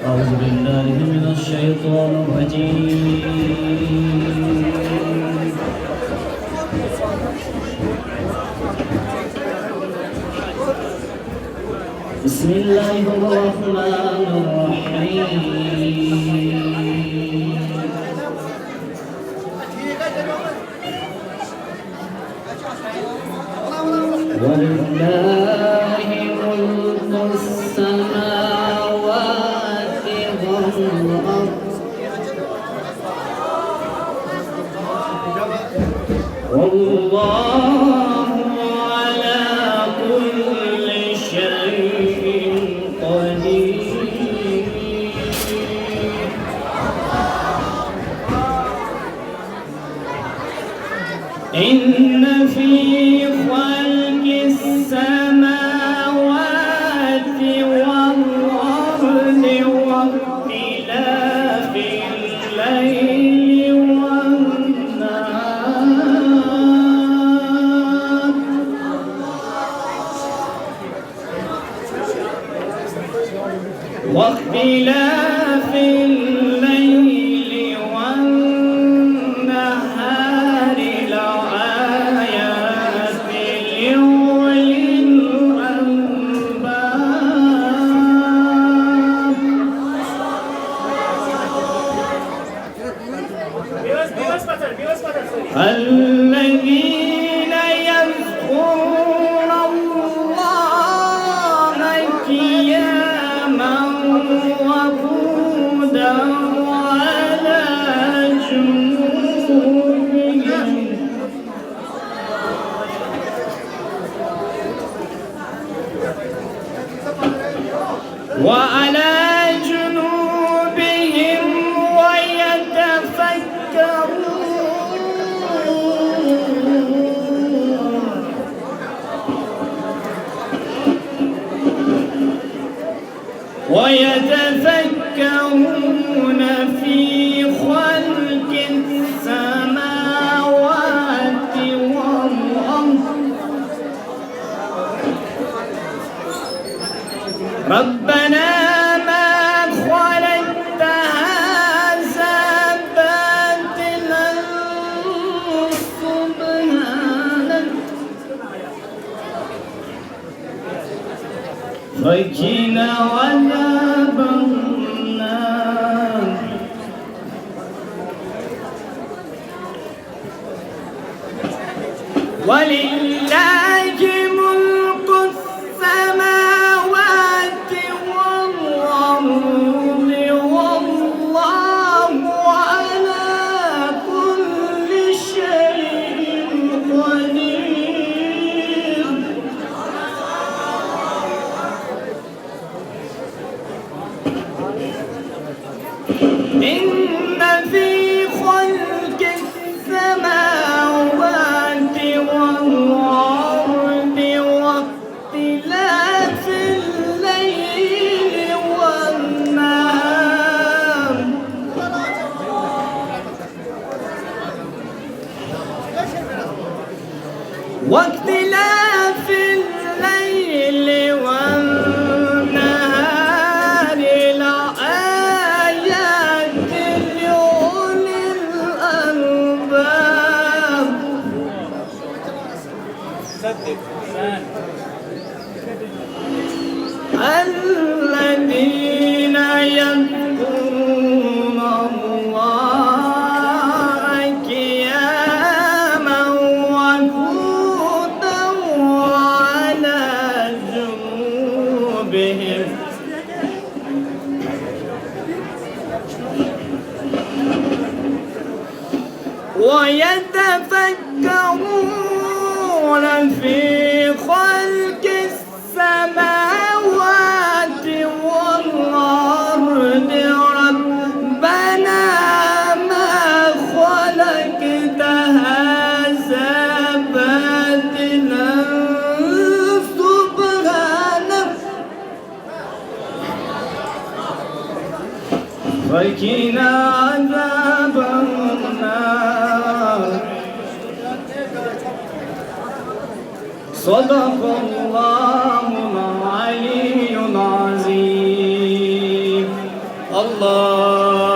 أعوذ بالله من الشيطان الرجيم. بسم الله الرحمن الرحيم. ولله ملك السماوات والأرض والله على كل شيء قدير. إن في خلق السماوات والأرض واختلاف الليل والنهار واختلاف الليل والنهار لآيات لأولي الألباب. الذين يذكرون الله قياما وقعودا وعلى جنوبهم ويتفكرون في خلق السماوات والأرض. ربنا ما خلقت هذا باطلا سبحانك فقنا عذاب النار. ولله ملك السماوات والأرض والله على كل شيء قدير. إن في خلق السماوات والأرض واختلاف الليل والنهار واختلاف الليل والنهار لآيات لأولي الألباب. الذين يذكرون الله قياما وقعودا وعلى جنوبهم ويتفكرون في خلق السماوات والأرض. ربنا ما خلقت هذا باطلا سبحانك فقنا عذاب النار. صدق الله العلي العظيم. الله